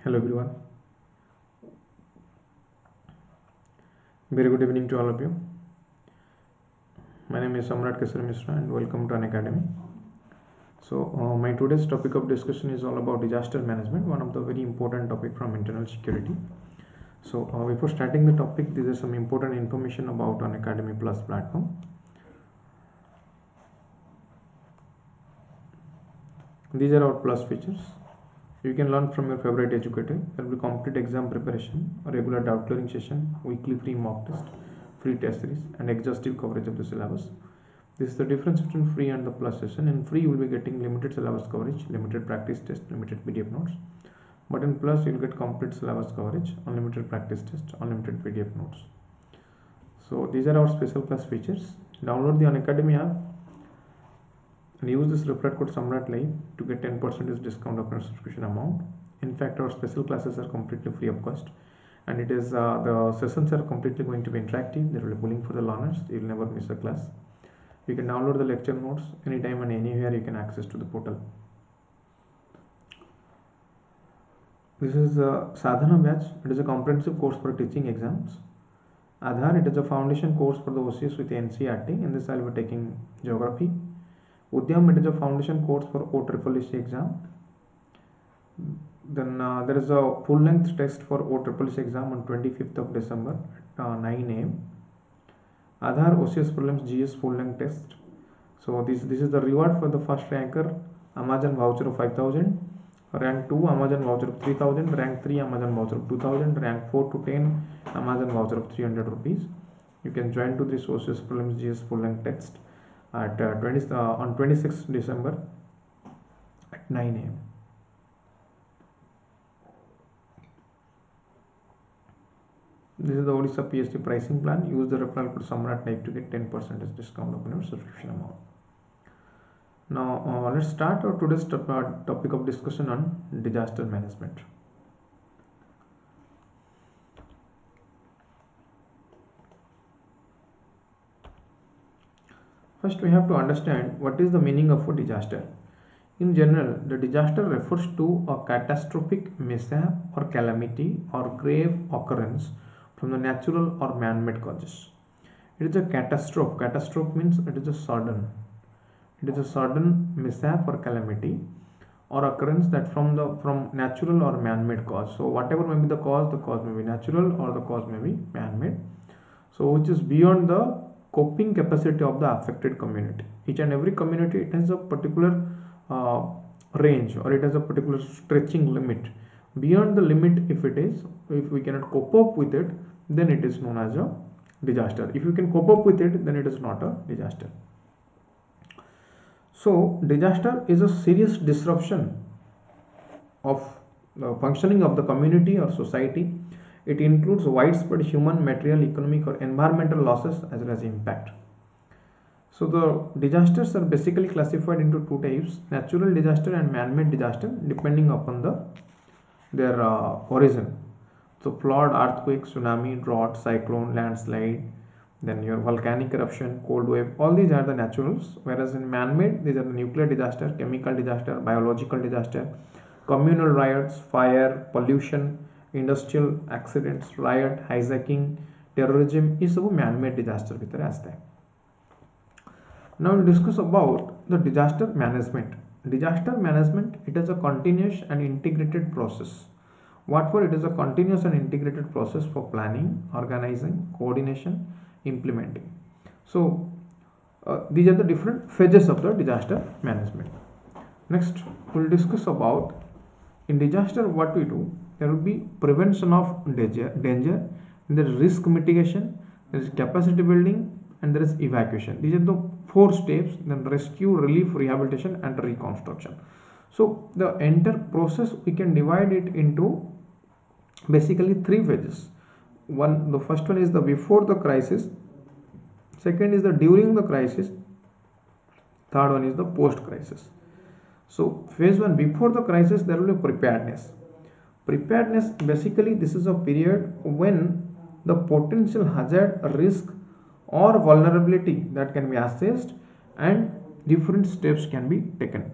Hello everyone. Very good evening to all of you. My name is Samrat Keshari Mishra and welcome to Unacademy. So my today's topic of discussion is all about disaster management, one of the very important topic from internal security. So before starting the topic, these are some important information about Unacademy Plus platform. These are our plus features. You can learn from your favorite educator. There will be complete exam preparation, a regular doubt clearing session, weekly free mock test, free test series, and exhaustive coverage of the syllabus. This is the difference between free and the plus session. In free, you will be getting limited syllabus coverage, limited practice test, limited PDF notes. But in plus, you will get complete syllabus coverage, unlimited practice test, unlimited PDF notes. So these are our special class features. Download the Unacademy app and use this referral code Samrat Live to get 10% discount of your subscription amount. In fact, our special classes are completely free of cost, and it is the sessions are completely going to be interactive. There will be bullying for the learners. You will never miss a class. You can download the lecture notes anytime and anywhere. You can access to the portal. This is a Sadhana batch. It is a comprehensive course for teaching exams. Aadhaar, it is a foundation course for the OCS with NCERT. In this, I will be taking geography. Udyam, it is a foundation course for OSSC exam. Then there is a full-length test for OSSC exam on 25th of December at 9 am. Aadhaar OCS prelims GS full-length test. So this is the reward for the first ranker, Amazon voucher of 5,000, rank 2 Amazon voucher of 3,000, rank 3 Amazon voucher of 2,000, rank 4 to 10 Amazon voucher of 300 rupees. You can join to this OCS prelims GS full-length test at on 26th December at 9 am. This is the Odisha PST pricing plan. Use the referral code Samrat Live to get 10% discount on your subscription amount. Now let's start our today's topic of discussion on disaster management. First, we have to understand what is the meaning of a disaster. In general, the disaster refers to a catastrophic mishap or calamity or grave occurrence from the natural or man-made causes. It is a catastrophe. Catastrophe means it is a sudden mishap or calamity or occurrence that from natural or man-made cause. So whatever may be the cause may be natural or the cause may be man-made. So which is beyond the coping capacity of the affected community. Each and every community, it has a particular range, or it has a particular stretching limit. Beyond the limit, if we cannot cope up with it, then it is known as a disaster. If you can cope up with it, then it is not a disaster. So disaster is a serious disruption of the functioning of the community or society. It includes widespread human, material, economic or environmental losses as well as impact. So the disasters are basically classified into two types: natural disaster and man-made disaster, depending upon their origin. So flood, earthquake, tsunami, drought, cyclone, landslide, then your volcanic eruption, cold wave, all these are the naturals. Whereas in man-made, these are the nuclear disaster, chemical disaster, biological disaster, communal riots, fire, pollution, industrial accidents, riot, hijacking, terrorism, is सब man-made disaster भीतर आता है. Now we'll discuss about the disaster management. Disaster management, it is a continuous and integrated process. What for? It is a continuous and integrated process for planning, organizing, coordination, implementing. So these are the different phases of the disaster management. Next, we'll discuss about in disaster what we do. There will be prevention of danger, there is risk mitigation, there is capacity building, and there is evacuation. These are the 4 steps. Then rescue, relief, rehabilitation and reconstruction. So the entire process, we can divide it into basically 3 phases. The first one is the before the crisis, second is the during the crisis, third one is the post crisis. So phase 1, before the crisis, there will be preparedness. Preparedness, basically this is a period when the potential hazard, risk or vulnerability that can be assessed and different steps can be taken.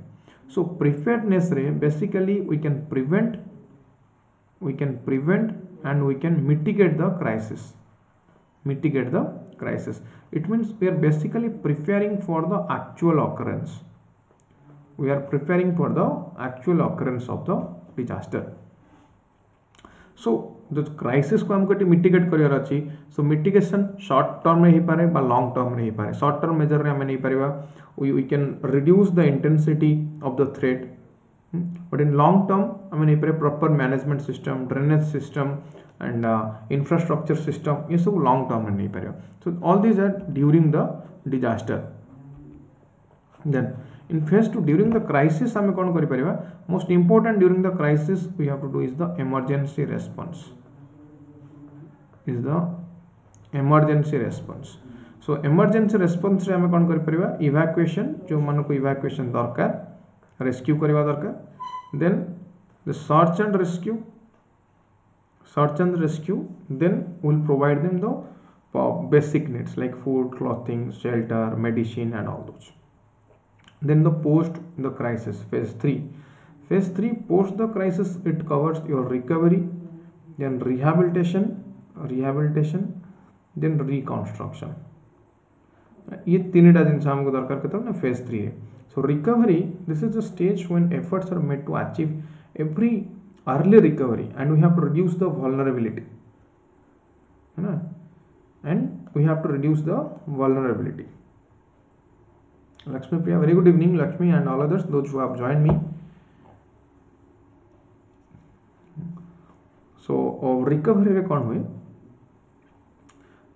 So preparedness, basically we can prevent we can prevent and we can mitigate the crisis. Mitigate the crisis. It means we are basically preparing for the actual occurrence. We are preparing for the actual occurrence of the disaster. So the crisis को हमको T mitigate career अछि. So mitigation short term में ही पारे बा long term में ही पारे. Short term measure रे हमें नहीं Paribas. We can reduce the intensity of the threat. But in long term हमें नहीं पारे proper management system, drainage system and infrastructure system ये सब long term में नहीं Paribas. So all these are during the disaster. Then in phase 2 during the crisis हमें कौन करि परिबा. Most important during the crisis we have to do is the emergency response. Is the emergency response. So emergency response रे हमें कौन करि परिबा. Evacuation जो मन को evacuation दरकार, rescue करिबा दरकार. Then the search and rescue. Then we will provide them the basic needs like food, clothing, shelter, medicine and all those. Then the post the crisis, phase 3. Phase 3 post the crisis, it covers your recovery, then rehabilitation, then reconstruction. ये तीनटा जिनस हमको दरकार करता है ना phase 3 रे. So recovery, this is the stage when efforts are made to achieve every early recovery and we have to reduce the vulnerability. And we have to reduce the vulnerability. Lakshmi Priya, very good evening Lakshmi and all others, those who have joined me. So recovery रे कौन हुए?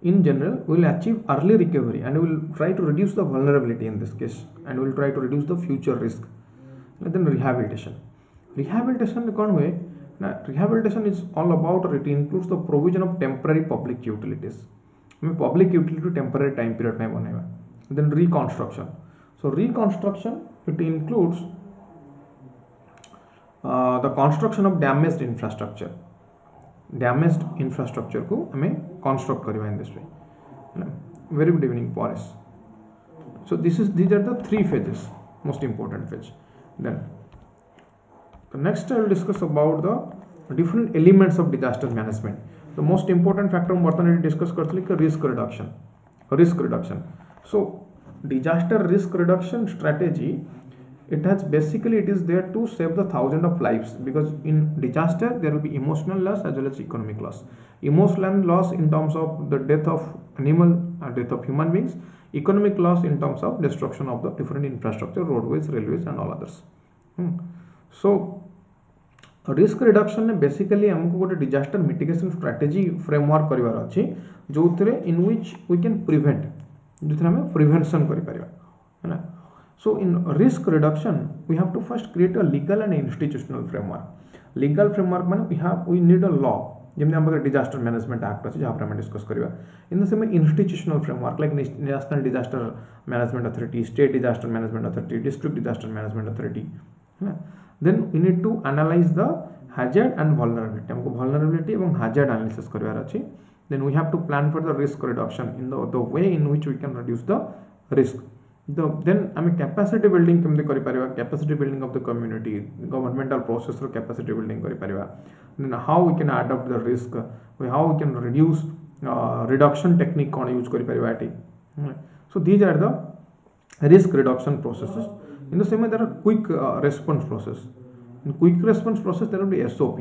In general, we will achieve early recovery and we will try to reduce the vulnerability in this case and we will try to reduce the future risk. And then rehabilitation. Rehabilitation रे कौन हुए? Now, rehabilitation is all about, or it includes the provision of temporary public utilities. हमें public utility temporary time period में बनाएगा. Then reconstruction. So reconstruction, it includes the construction of damaged infrastructure. Damaged infrastructure को हमें construct करिवा in this way. Very good evening Paris. So these are the 3 phases, most important phase. Then the next I will discuss about the different elements of disaster management. The most important factor हम वर्तमान discuss करते हैं risk reduction. Risk reduction. So disaster risk reduction strategy, it is there to save the thousands of lives, because in disaster there will be emotional loss as well as economic loss. Emotional loss in terms of the death of animal or death of human beings, economic loss in terms of destruction of the different infrastructure, roadways, railways and all others. So risk reduction ने basically हमको गोटे disaster mitigation strategy framework करिवार अछि, जोथरे in which we can prevent, जोथरे हमें prevention करि परिबा, है ना. So in risk reduction we have to first create a legal and institutional framework. Legal framework माने we need a law, जेमने हमर disaster management act अछि जहाँ पर हम डिस्कस करिबा. In the same institutional framework like national disaster management authority, state disaster management authority, district disaster management authority, है ना. Then we need to analyze the hazard and vulnerability. हमको vulnerability एवं hazard analysis करिवार अछि. Then we have to plan for the risk reduction in the way in which we can reduce the risk. Then I mean capacity building केमते करि परिबा, capacity building of the community, governmental process row capacity building करि परिबा. Then how we can adapt the risk, how we can reduce reduction technique कौन use करि परिबा eighty. So these are the risk reduction processes. In the same way there are quick response process. In quick response process there will be SOP,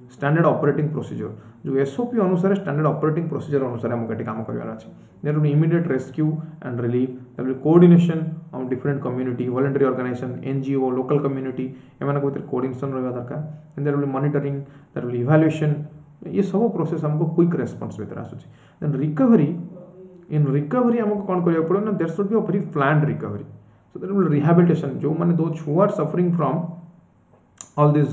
standard operating procedure. जो SOP अनुसार standard operating procedure अनुसार हमको eighty काम करिवार अछि. There will be immediate rescue and relief. There will be coordination of different community, voluntary organization, NGO, local community. एमानक भीतर coordination रहबा दरकार. And there will be monitoring, there will be evaluation. ये सब process हमको quick response भीतर आसुछि. Then recovery, in recovery हमको कौन करिया पड़ो ना, there should be a very planned recovery. So there will be rehabilitation. जो माने those who are suffering from all this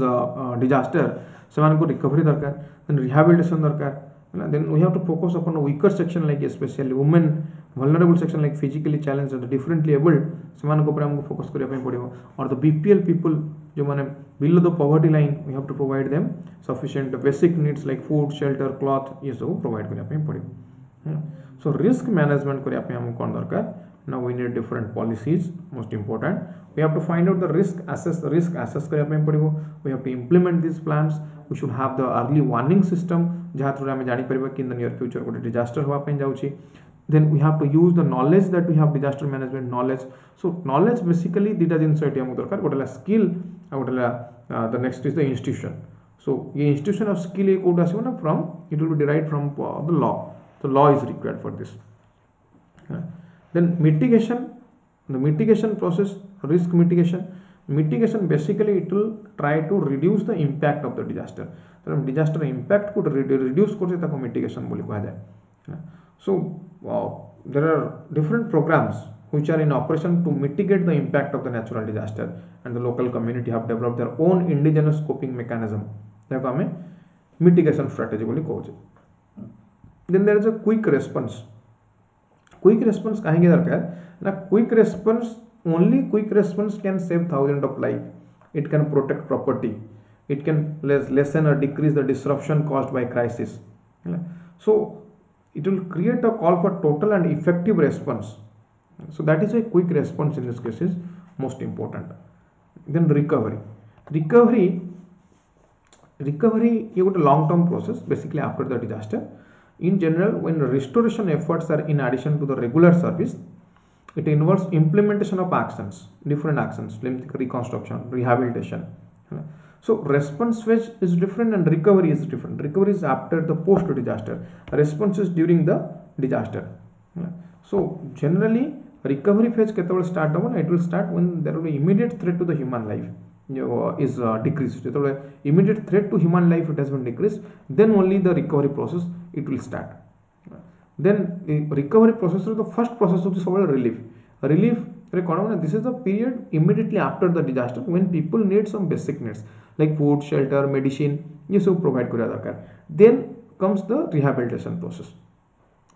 disaster, सेमानको recovery दरकार. Then rehabilitation दरकार. Then we have to focus upon a weaker section like especially women, vulnerable section like physically challenged and differently abled, सेमानको ऊपर हमको focus करिया ପାଇଁ पड़िबो. Or the BPL people जो माने below the poverty line, we have to provide them sufficient basic needs like food, shelter, cloth, ये सब provide करिया ପାଇଁ पड़िबो. So risk management करिया ପାଇଁ हमको कोन दरकार. Now we need different policies, most important. We have to find out the risk assess करिया ପାଇଁ पड़िबो. We have to implement these plans. we should have the early warning system जहाँ through आम जापर कि in the near future गोटे disaster होगापी जाऊँगी. Then we have to use the knowledge that we have, disaster management knowledge. So knowledge basically दुटा जिनस ये आमको दरकार, गोटे स्किल आ गोटे the next is the institution. So ये institution of skill ये कोड आसीबो ना from, it will be derived from the law. So law is required for this. Then mitigation, the mitigation process, risk mitigation. Mitigation basically it will try to reduce the impact of the disaster. So disaster impact could reduce करते ताको mitigation बोली कहा जाए. So there are different programs which are in operation to mitigate the impact of the natural disaster, and the local community have developed their own indigenous coping mechanism. Like आमे mitigation strategy बोली कहूँ. Then there is a quick response. Quick response कहीं दरकार ना, quick response, only quick response can save thousands of lives. It can protect property. It can lessen or decrease the disruption caused by crisis. So it will create a call for total and effective response. So that is a quick response in this case is most important. Then recovery is a long term process basically after the disaster. In general, when restoration efforts are in addition to the regular service, it involves implementation of actions, different actions like reconstruction, rehabilitation. So response phase is different and recovery is different. Recovery is after the post disaster, response is during the disaster. So generally recovery phase केतବେଳେ start होगा ना, it will start when there will be immediate threat to the human life is decreased. जेतବେଳେ immediate threat to human life it has been decreased, then only the recovery process it will start. Then recovery process is the first process of the relief this is the period immediately after the disaster when people need some basic needs like food, shelter, medicine, ये सब provide करिया दरकार. Then comes the rehabilitation process.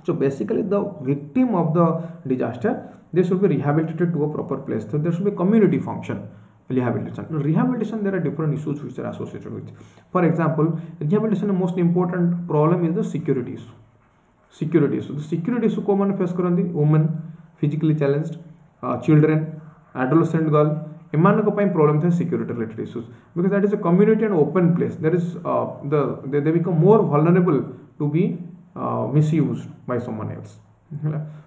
So basically the victim of the disaster, they should be rehabilitated to a proper place. So there should be community function. Rehabilitation, there are different issues which are associated with. For example, rehabilitation, the most important problem is the security issue. So the security issue को मन face करंदी women, physically challenged, children, adolescent girl, एमान को पाई problem थे security related issues, because that is a community and open place. There is they become more vulnerable to be misused by someone else.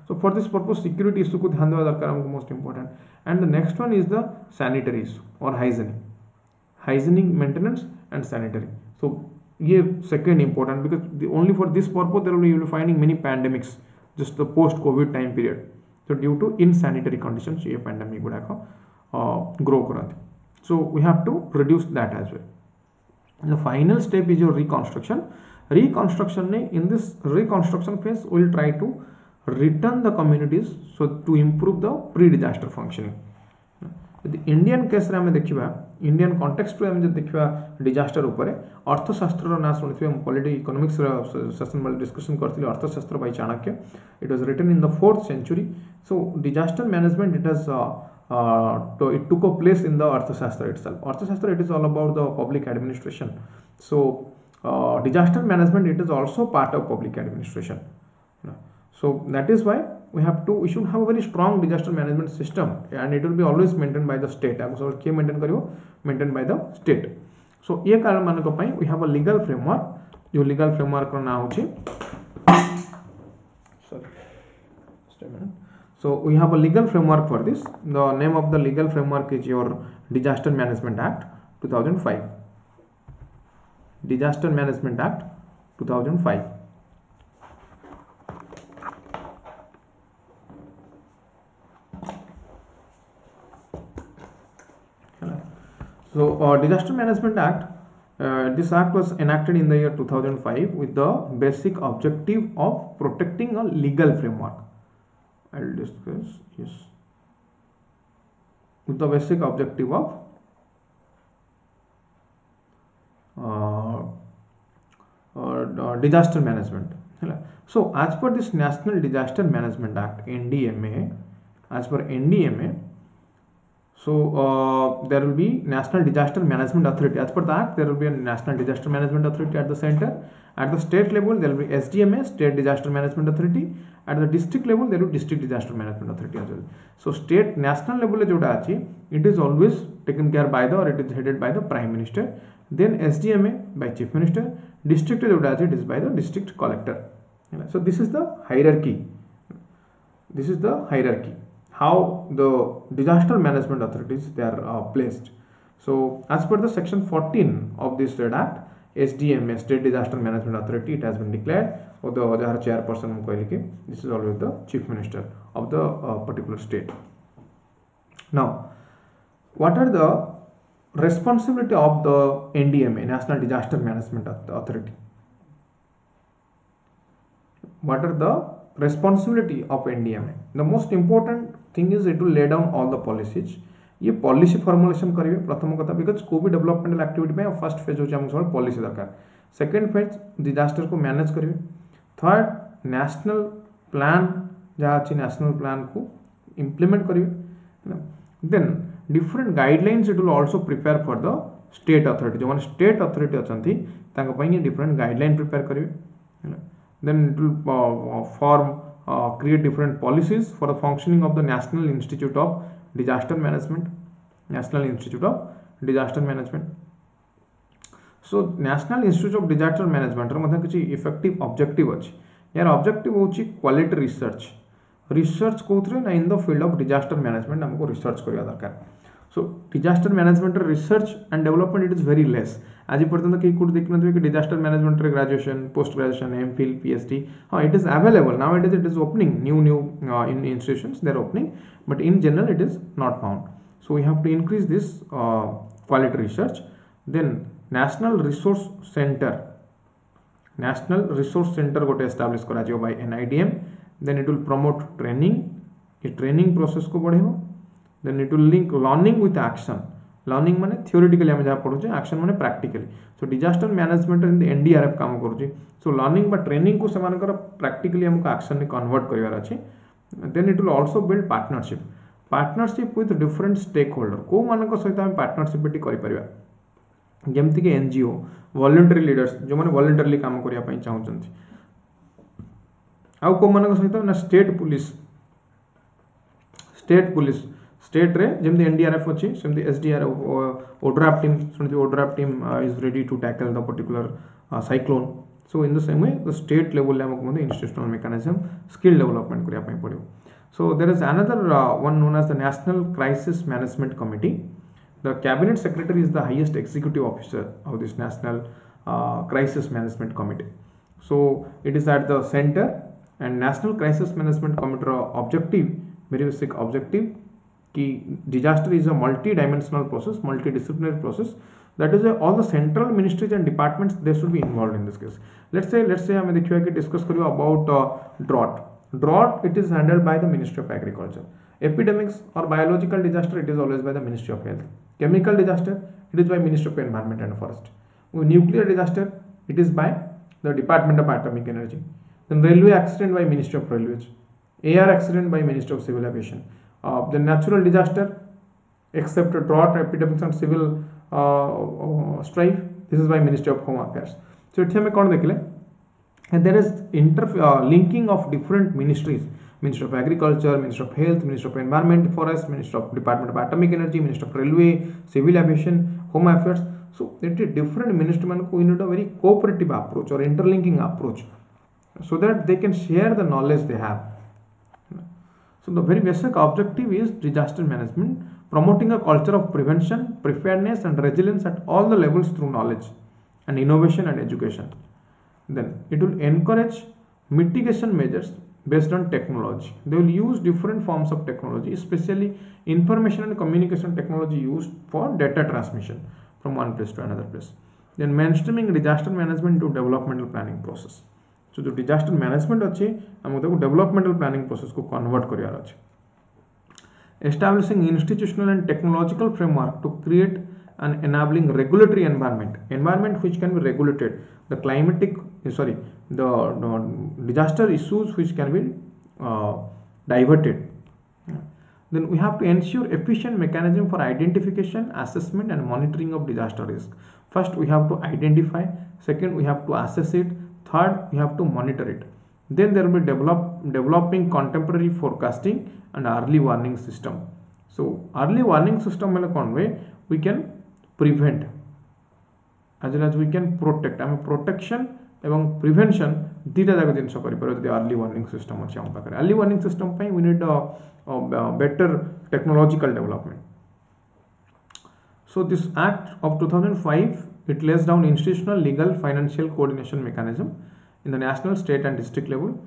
So for this purpose security issue को ध्यान देना दरकार हमको most important. And the next one is the sanitary issue or hygienic maintenance and sanitary. So ये second important, because only for this purpose there will be finding many pandemics just the post COVID time period. So due to insanitary conditions ये pandemic गुड़ाको grow करते. So we have to reduce that as well. And the final step is your reconstruction. In this reconstruction phase we will try to return the communities so to improve the pre-disaster functioning. The Indian case रे हमें देखिबा, Indian context रे हमें देखिबा disaster ऊपर अर्थशास्त्र रो ना सुनिथिबे, political economics session वाले discussion करथिले अर्थशास्त्र by Chanakya. It was written in the 4th century. So disaster management it took a place in the Arthashastra itself. Arthashastra, it is all about the public administration. So disaster management, it is also part of public administration. So that is why we should have a very strong disaster management system, and it will be always maintained by the state. Maintained by the state. So ये कारण मान को पाई we have a legal framework. जो legal framework का नाम होची, so we have a legal framework for this. The name of the legal framework is your Disaster Management Act 2005. Disaster Management Act 2005. So Disaster Management Act, this act was enacted in the year 2005 with the basic objective of protecting a legal framework. I will discuss, yes, with the basic objective of disaster management. So as per this National Disaster Management Act, NDMA, as per NDMA, so there will be National Disaster Management Authority. As per the act, there will be a National Disaster Management Authority at the center. At the state level, there will be SDMA, State Disaster Management Authority. At the district level, there will be District Disaster Management Authority as well. So state national level it is always taken care by the, or it is headed by the Prime Minister. then SDMA by Chief Minister, district it is by the district collector. So this is the hierarchy. This is the hierarchy, how the disaster management authorities they are placed. So as per the section 14 of this State Act, SDMA, State Disaster Management Authority, it has been declared, or the chairperson, this is always the Chief Minister of the particular state. Now, what are the responsibility of the NDMA, National Disaster Management Authority? What are the responsibility of NDMA? The most important thing is it will lay down all the policies. ये policy formulation करेंगे प्रथम कथा, because COVID developmental activity में first phase होची हमको सब policy दरकार, second phase disaster को मैनेज करेंगे, थर्ड नेशनल प्लान जहाँ अच्छी नेशनल प्लान को इम्प्लीमेंट करेंगे, then different guidelines it will also prepare for the state authority, जो मैंने स्टेट अथॉरिटी अच्छी डिफरेंट गाइडलाइन प्रिपेयर करेंगे, then it will form create different policies for the functioning of the national institute of disaster management, National Institute of Disaster Management. So National Institute of Disaster Management रो मतलब किसी effective objective अच्छी, यार objective होची quality research, research कोथरे ना in the field of disaster management हमको research करिया दरकार. So disaster management research and development it is very less. आज पर्यंत कई कोड देखना चाहिए कि disaster management graduation, post graduation, MPhil, PhD, हाँ it is available nowadays. It is opening new in institutions they are opening, but in general it is not found. So we have to increase this quality research. Then National Resource Center got established करा जाए by NIDM. Then it will promote training, ये training process को बढ़ेगा. Then it will link learning with action. Learning माने theoretically हमें जहाँ पढ़ो, action माने practically. So disaster management in the NDRF काम करो. So learning बा training को समान कर practically हमको action में convert करियर अच्छी. Then it will also build partnership with different stakeholder. को मानक सहित हम partnership बेटी करी परिवा. जेमती के NGO, voluntary leaders जो माने voluntarily काम करिया पाइन चाहूँ चंदी. आउ को मानक सहित ना state police state रे जेमती NDRF अच्छी, जेमती SDRF ODRAF team is ready to tackle the particular cyclone. So in the same way the state level हमको institutional mechanism skill development करिया पाइन पड़ेगा. So there is another one known as the National Crisis Management Committee. The Cabinet Secretary is the highest executive officer of this National Crisis Management Committee. So it is at the center, and National Crisis Management Committee objective, very basic objective, कि disaster is a multi-dimensional process, multidisciplinary process. That is all the central ministries and departments they should be involved in this case. Let's say हमें देखिए कि discuss करियो about drought. Drought it is handled by the Ministry of Agriculture. Epidemics or biological disaster it is always by the Ministry of Health. Chemical disaster it is by Ministry of Environment and Forest. Nuclear disaster it is by the Department of Atomic Energy. Then railway accident by Ministry of Railways. Air accident by Ministry of Civil Aviation. The natural disaster except drought, epidemics and civil strife this is by Ministry of Home Affairs. So इट्ठे हमें कौन देखले, and there is linking of different ministries, Ministry of Agriculture, Ministry of Health, Ministry of Environment, Forest, Ministry of Department of Atomic Energy, Ministry of Railway, Civil Aviation, Home Affairs. So it is different ministry man ko need a very cooperative approach or interlinking approach so that they can share the knowledge they have. So the very basic objective is disaster management, promoting a culture of prevention, preparedness and resilience at all the levels through knowledge and innovation and education. Then it will encourage mitigation measures based on technology. They will use different forms of technology, especially information and communication technology used for data transmission from one place to another place. Then mainstreaming disaster management to developmental planning process. So जो disaster management अच्छे हम उधर को developmental planning process को convert career अच्छे. Establishing institutional and technological framework to create an enabling regulatory environment which can be regulated, the disaster issues which can be diverted. Then we have to ensure efficient mechanism for identification, assessment and monitoring of disaster risk. First we have to identify, second we have to assess it, third we have to monitor it. Then there will be developing contemporary forecasting and early warning system. So early warning system में कौन way we can prevent as well as we can protect. I mean protection and prevention dita jaga jinsh kari paro jodi early warning system achi am pakare. Early warning system pai we need a better technological development. So this act of 2005, it lays down institutional, legal, financial coordination mechanism in the national, state and district level.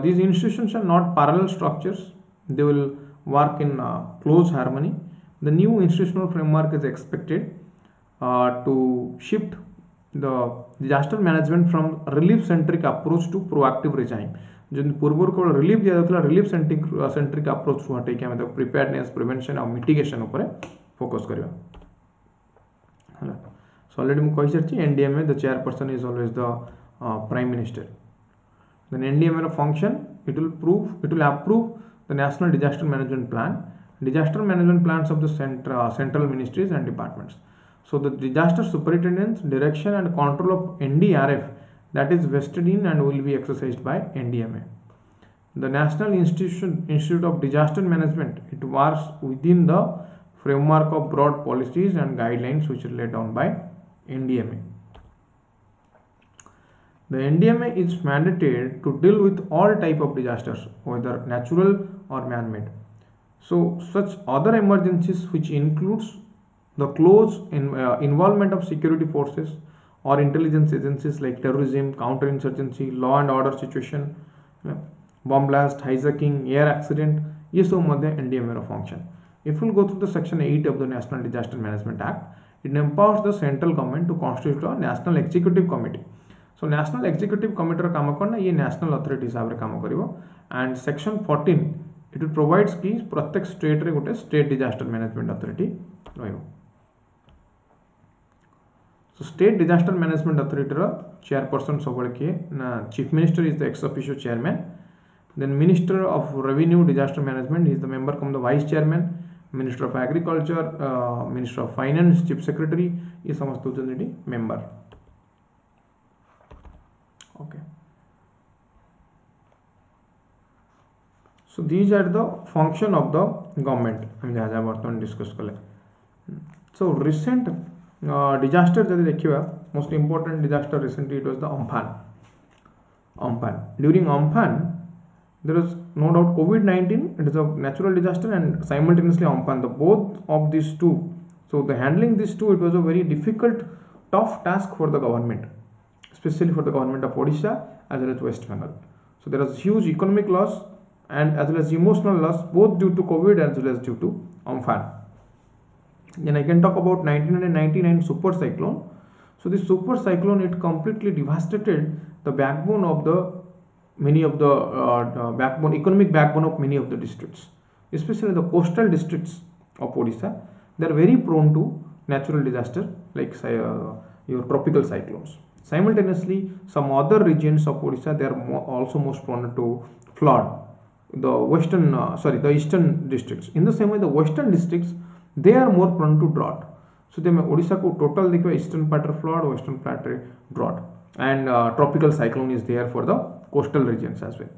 These institutions are not parallel structures. They will work in close harmony. The new institutional framework is expected to shift the disaster management from relief centric approach to proactive regime. जो पूर्व केवल relief दिया जाता relief centric approach को हटे कि preparedness prevention और mitigation ऊपर फोकस करवा है. सो ऑलरेडी मैं कहि सारी NDMA the chairperson is always the prime minister. Then NDMA रो function it will approve the national disaster management plans of the central ministries and departments. So the disaster superintendence, direction and control of NDRF that is vested in and will be exercised by NDMA. The National Institute of Disaster Management, it works within the framework of broad policies and guidelines which are laid down by NDMA. The NDMA is mandated to deal with all type of disasters, whether natural or man-made. So such other emergencies which includes the close involvement of security forces or intelligence agencies like terrorism, counterinsurgency, law and order situation, bomb blast, hijacking, air accident, ये सब मध्य NDMA row function. If we go through the section 8 of the National Disaster Management Act, it empowers the central government to constitute a National Executive Committee. So National Executive Committee रो काम करना ये national authority हिसाब रे काम करिवो. And section 14 it will provides कि प्रत्येक state रे गोटे state disaster management authority रहिवो. So state disaster management authority chairperson सबले किए ना chief minister is the ex officio chairman. Then minister of revenue disaster management he is the member come the vice chairman. Minister of agriculture, minister of finance, chief secretary ये समस्त होते member. Okay. So these are the function of the government हम जहाँ जहाँ बर्तमान discuss करें. So recent disaster जब देखिए most important disaster recently it was the Amphan. During Amphan there is no doubt COVID-19 it is a natural disaster and simultaneously Amphan, the both of these two. So the handling these two it was a very difficult tough task for the government, especially for the government of Odisha as well as West Bengal. So there was huge economic loss and as well as emotional loss both due to COVID as well as due to Amphan. Then I can talk about 1999 super cyclone. So this super cyclone it completely devastated the backbone of the many of the economic backbone of many of the districts, especially the coastal districts of Odisha. They are very prone to natural disaster like your tropical cyclones. Simultaneously, some other regions of Odisha they are also most prone to flood. The eastern districts. In the same way, the western districts they are more prone to drought. So they Odisha को total देखो eastern part flood, western part drought, and tropical cyclone is there for the coastal regions as well,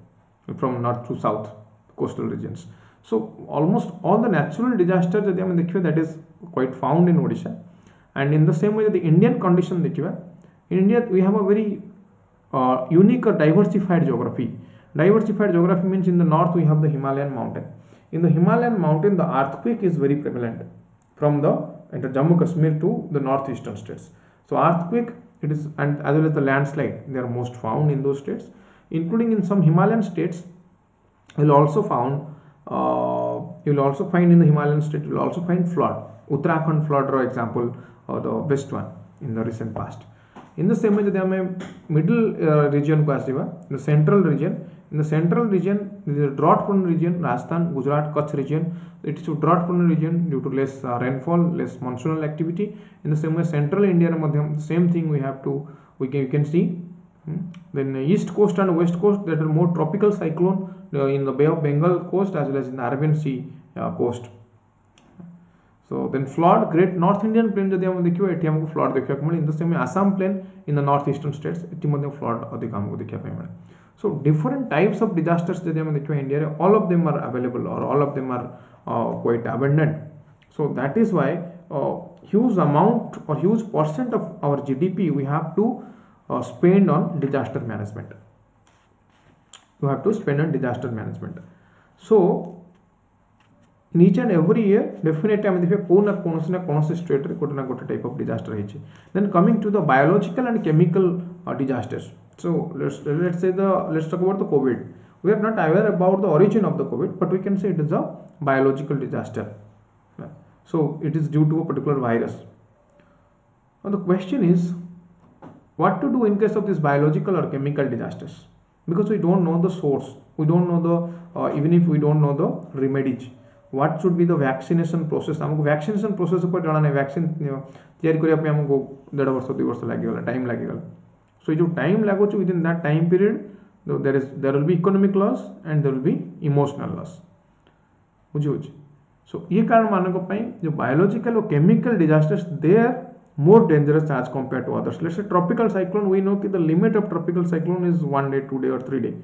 from north to south coastal regions. So almost all the natural disasters that is quite found in Odisha. And in the same way the Indian condition in India we have a very unique or diversified geography. Diversified geography means in the north we have the Himalayan mountain. In the Himalayan mountain, the earthquake is very prevalent from the Jammu Kashmir to the northeastern states. So earthquake it is, and as well as the landslide they are most found in those states, including in some Himalayan states. You will also find in the Himalayan state you will also find flood. Uttarakhand flood for example, or the best one in the recent past. In the same way that middle region को आसिबा, the central region. In the central region, this is a drought-prone region, Rajasthan, Gujarat, Kutch region. It is a drought-prone region due to less rainfall, less monsoonal activity. In the same way, central India, same thing we can see. Then east coast and west coast that are more tropical cyclone in the Bay of Bengal coast as well as in the Arabian Sea coast. So then flood, great North Indian plain जब हम देखियो eighty हमको flood देखियो कमल. In the same way Assam plain in the northeastern states eighty Madhya flood अधिक हमको देखियो पे मिले. So different types of disasters जब हम देखियो India रे all of them are available or all of them are quite abundant. So that is why huge amount or huge percent of our GDP we have to spend on disaster management. You have to spend on disaster management. So in each and every year definitely आम देखिए कौन से state रे गोटे ना गोटे type of disaster है. Then coming to the biological and chemical disasters. So let's talk about the COVID. We are not aware about the origin of the COVID, but we can say it is a biological disaster. So it is due to a particular virus. Now the question is, what to do in case of these biological or chemical disasters? Because we don't know the source, we don't know the even if we don't know the remedies. What should be the vaccination process? हमको vaccination process ऊपर जाना नहीं. Vaccine तैयारी करिया पे हमको 1.5 वर्ष 2 वर्ष लागेगा, टाइम लागेगा. So जो टाइम लागो छु within that time period there will be economic loss and there will be emotional loss. बुझियो. So ये कारण मानक पई जो biological और chemical disasters they are more dangerous as compared to others. Let's say tropical cyclone, we know that the limit of tropical cyclone is 1 day, 2 day or 3 day.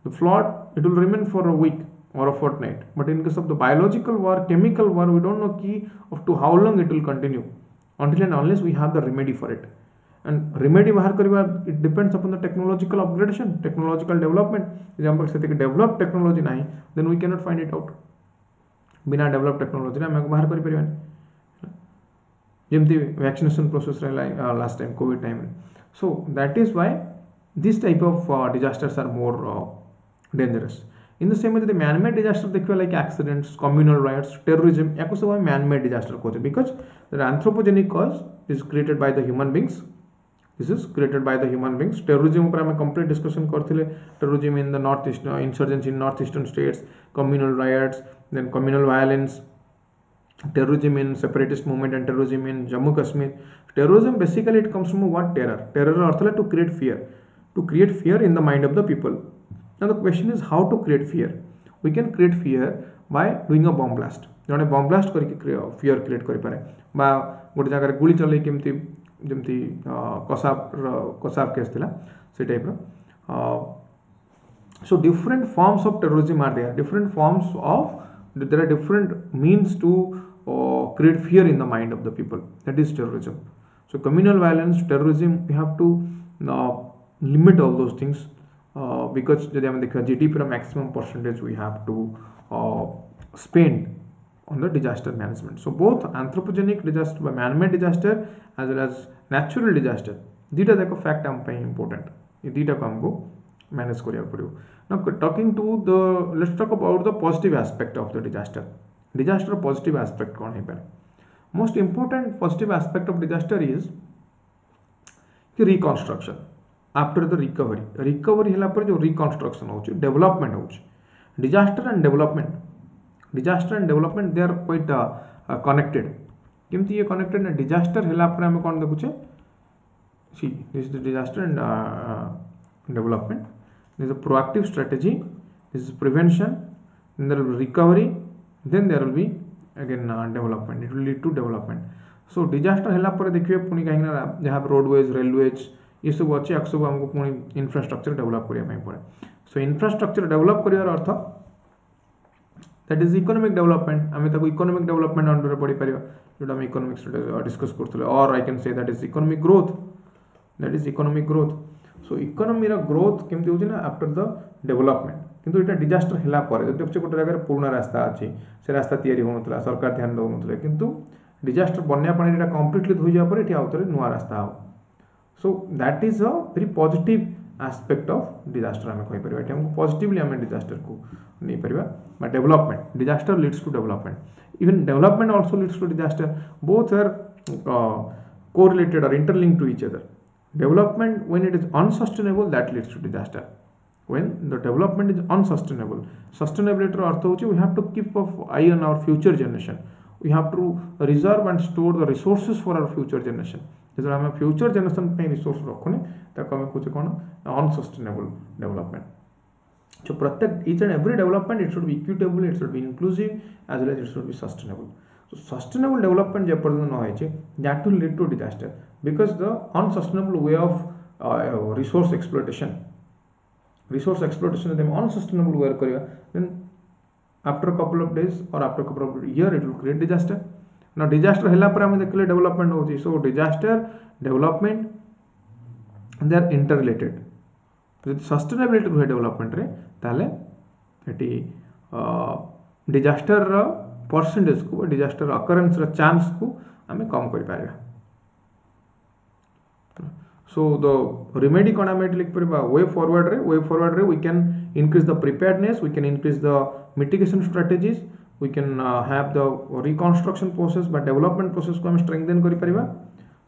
The flood, it will remain for a week or a fortnight. But in case of the biological war, chemical war, we don't know key of to how long it will continue until and unless we have the remedy for it. And remedy bahar kariba, it depends upon the technological upgradation, technological development. Example से developed technology नहीं, then we cannot find it out. बिना developed technology ना मैं बाहर करी परिवान. जेमती vaccination process रहा last time COVID time. So that is why this type of disasters are more dangerous. In the same way, the man-made disaster देखिए like accidents, communal riots, terrorism, याको सब man-made disaster कहते हैं because the anthropogenic cause is created by the human beings. This is created by the human beings. Terrorism ऊपर हमें complete discussion करते ले. Terrorism in the northeast, insurgency in northeastern states, communal riots, then communal violence, terrorism in separatist movement and terrorism in Jammu Kashmir. Terrorism basically it comes from what? Terror. Terror अर्थ है to create fear in the mind of the people. Now the question is how to create fear. We can create fear by doing a bomb blast. जने bomb blast करके fear create करि पारे बा गोटे जगह रे गुली चलै केमती जेमती कसाब केस थिला से type row. So different forms of terrorism are there. There are different means to create fear in the mind of the people. That is terrorism. So communal violence, terrorism, we have to limit all those things. Because जब हम देखा GDP का maximum percentage we have to spend on the disaster management. So both anthropogenic disaster, man-made disaster as well as natural disaster, दीटा देखो fact हम पे important. ये दीटा को हमको manage करिया पड़ियो. Now talking to the, let's talk about the positive aspect of the disaster. Disaster positive aspect कौन है पहले? Most important positive aspect of disaster is कि reconstruction. After the recovery ହେଲା ପରେ जो reconstruction होची, development होची. Disaster and development they are quite connected. केमती ये connected ना? Disaster ହେଲା ପରେ हमें कौन देखुचे? See, this is the disaster and development. There is a proactive strategy. This is prevention. Then there will be recovery. Then there will be again development. It will lead to development. So disaster ହେଲା ପରେ देखिए पुनी कहीं ना जहाँ roadways, railways ये सब अच्छे सब हमको पुणी इंफ्रास्ट्रक्चर डेवलप करिया पड़े. सो इंफ्रास्ट्रक्चर डेवलप करियार अर्थ दैट इज इकोनॉमिक डेवलपमेंट. आम ताको इकोनॉमिक डेवलपमेंट अंडर पढ़ी पारिबा जोटा हम इकोनॉमिक्स डिस्कस करथले. और I can say that is economic growth. So economy रा ग्रोथ केमती होची ना आफ्टर द डेवलपमेंट. किंतु एटा डिजास्टर होला परे जब देखछ गोटे जगह पुराना रास्ता अछि से रास्ता तयारी होनतला सरकार ध्यान दउनतले किंतु डिजास्टर बन्या पानी एटा कंप्लीटली धोई जा परे एठी आउतरे नुवा रास्ता हो. So that is a very positive aspect of disaster. हमें कहि परिबा हमको positively हमें disaster को नहीं परिबा. But development, disaster leads to development. Even development also leads to disaster. Both are correlated or interlinked to each other. Development when it is unsustainable, that leads to disaster. When the development is unsustainable, sustainability रो अर्थ होची we have to keep an eye on our future generation. We have to reserve and store the resources for our future generation. जब हम future generation पे resource रखने ताको हमें कुछ कोन unsustainable development. So प्रत्येक each and every development it should be equitable, it should be inclusive as well as it should be sustainable. So sustainable development जे पर्यंत न होय that will lead to disaster because the unsustainable way of resource exploitation if them unsustainable way करिया then after a couple of days or after a couple of years it will create disaster. ना disaster हैला पर हम देखले development होची so disaster development they are interrelated जब sustainability रुहे development रे ताले एटी डिजास्टर रो परसेंटेज को डिजास्टर अकरेंस रो चांस को हमें कम कर पारिबा so the remedy kon ame लिख परिबा way forward रे we can increase the preparedness, we can increase the mitigation strategies, we can have the reconstruction process by development process को हम strengthen करि परिबा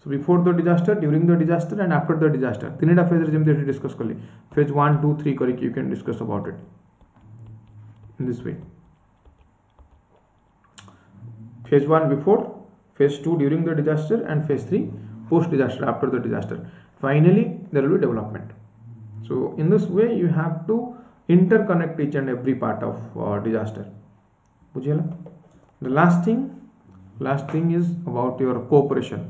so before the disaster, during the disaster and after the disaster तीनटा phase रे जेमते discuss करली phase 1 2 3 करि you can discuss about it in this way phase 1 before, phase 2 during the disaster and phase 3 post disaster after the disaster. Finally there will be development. So in this way you have to interconnect each and every part of disaster. बुझियला? The last thing is about your cooperation.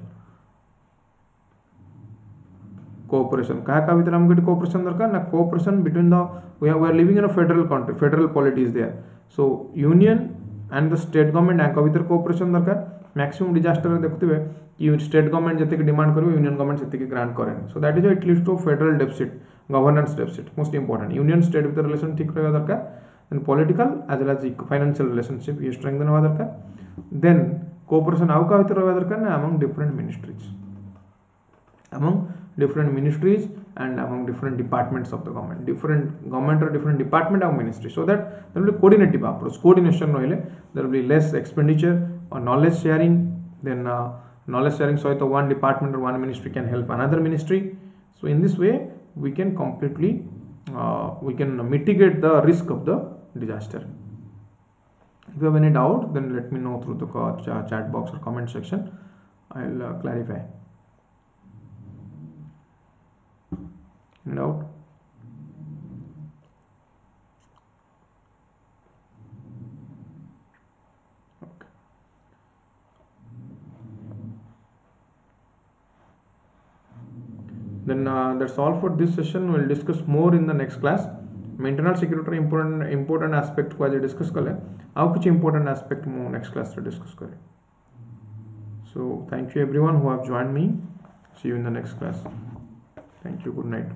क्या भीतर हमको cooperation दरकार ना cooperation between the we are living in a federal country, federal polity is there. So union and the state government यांका भीतर cooperation दरकार maximum disaster रे देखुथिबे कि स्टेट गवर्नमेंट जते डिमांड करबे यूनियन गवर्नमेंट सेते ग्रांट करेन so that is it leads to federal deficit governance deficit most important union state with relation ठीक रहबा दरकार then political as well as financial relationship ये स्ट्रेंथन होबा दरकार देन कोऑपरेशन आउ का भीतर रहबा दरकार ना among different ministries and among different departments of the government or different department of ministry so that there will be coordinative approach coordination rohile there will be less expenditure or knowledge sharing then knowledge sharing so that one department or one ministry can help another ministry so in this way we can completely we can mitigate the risk of the disaster. If you have any doubt then let me know through the chat box or comment section. I'll clarify. Doubt? Okay. Then that's all for this session. We'll discuss more in the next class. Internal security important aspect को आज discuss करें. आउ कुछ important aspect मो next class रे discuss करें. So thank you everyone who have joined me. See you in the next class. Thank you. Good night.